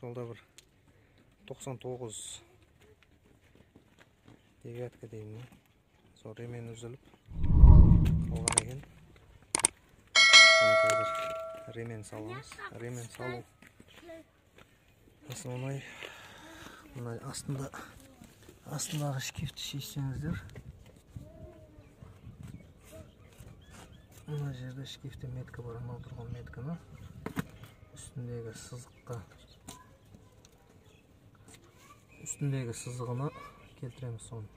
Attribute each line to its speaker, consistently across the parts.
Speaker 1: жолда бір 99 девятка деймін. Сол ремен үзіліп қалған екен. Қазір ремен саламыз. Ремен салу основной мына астындағы шкифті шешсеңіздер. Мына жерде шкифте метка бар, анау тұрған метканы үстіндегі сызығына келтіреміз соны.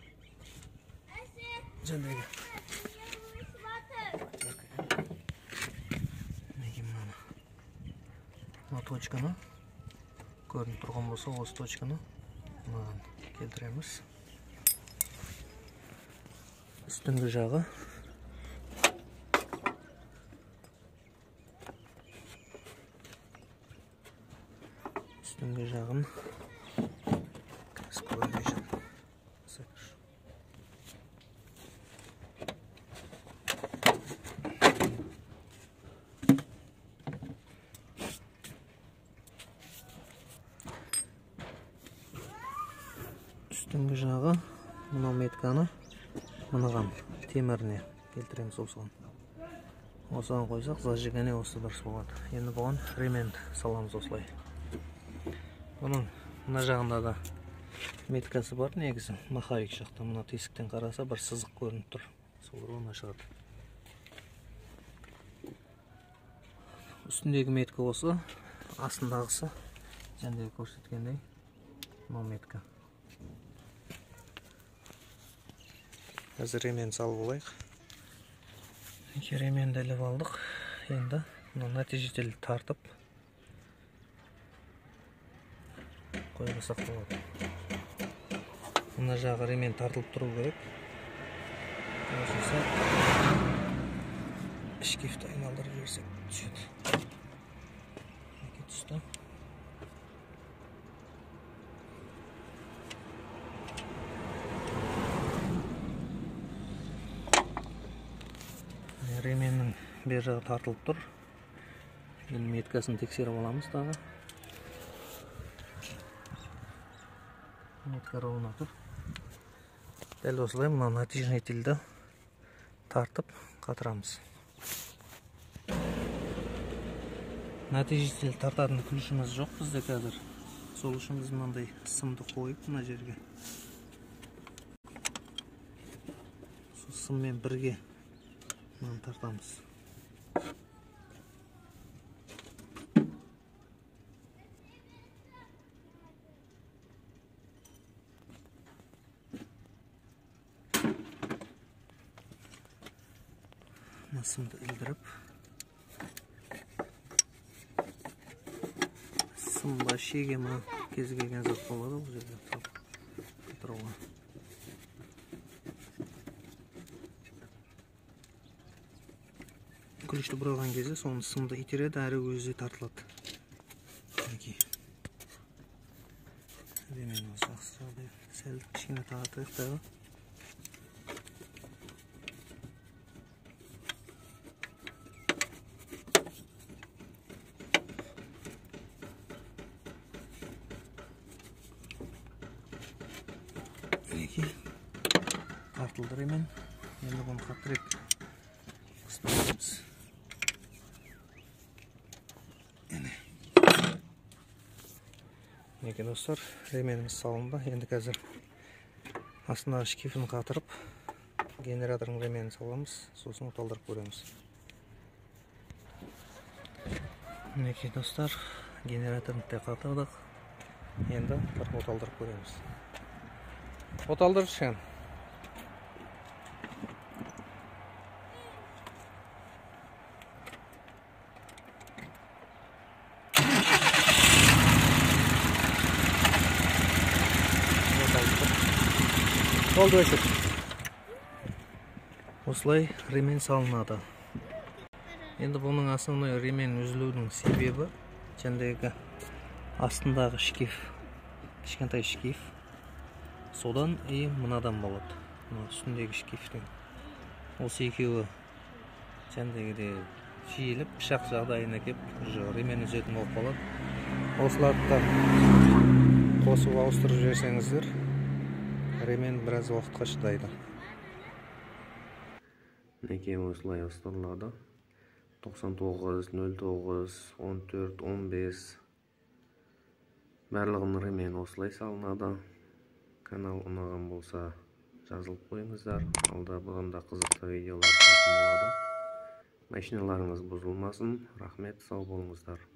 Speaker 1: Жәндегі мына точканы көрініп тұрған болса, осы точканы мынаған келтіреміз. Үстіңгі жағы жағын үстіңгі жағы мынау метканы мынаған теміріне келтіреміз. Осыған қойсақ зажигание осы дұрыс болады. Енді бұған ремен саламыз осылай. Бұның мына жағында да меткасы бар негізі. Маховик жақта мына тесіктен қараса бір сызық көрініп тұр. Сол руына шығады. Үстіндегі метка осы, астындағысы жәндегі көрсеткендей мынау метка. Қазір ремен салып олайық. Ременді іліп алдық. Енді нәтижелі тартып қойғысақ болады. Мына жағы ремен тартылып тұру керек. Осылса шкифті айналдырып жіберсек түседі. Екі тұста. Ременнің бер жағы тартылып тұр. Енді меткасын тексеріп аламыз дағы. Метка ровно тұр. Дәл осылай мына нәтижелі тартып қатырамыз. Нәтижелі тартатын күлішіміз жоқ бізде қазір. Сол үшін біз мынандай сымды қойып мына жерге. Сол сыммен бірге мынаны тартамыз. Сымды ілдіріп, сымға шеге ма кез келген зат болады бұл жерде тұрауға. Күлішті бұраған кезде соны сымды итереді, әрі өзі тартылады. Ремен осы ақсырады. Сәл кішкене тағатайық дағы. Тартылды ремен. Енді бұны қаттырып қыстырамыз. Неке достар, ременіміз салынды. Енді қазір астындағы шкифін қатырып, генератордың ременін саламыз, сосын оталдырып көреміз. Неке достар, генераторын да қатырдық. Енді оталдырып көреміз. Оталдырып шен. Oldu өшіп. Осылай ремен салынады. Енді бұның основной ремен үзілудің себебі жәндегі астындағы шкиф, кішкентай шкиф. Содан мынадан болады. Үстіндегі шкифтен. Осы екеуі жәндегіде жиіліп, пышақ жағдайына кеп, ремен үзетін болып қалады. осыларды да қосып ауыстырып жіберсеңіздер, ремень біраз уақытқа шыдайды. Мінекей осылай ауыстырылады. 99, 09, 14, 15 барлығының ремені осылай салынады. Канал ұнаған болса жазылып қойыңыздар. Алда бұғында қызықты видеолар болатын болады. Машиналарыңыз бұзылмасын. Рахмет, сау болыңыздар.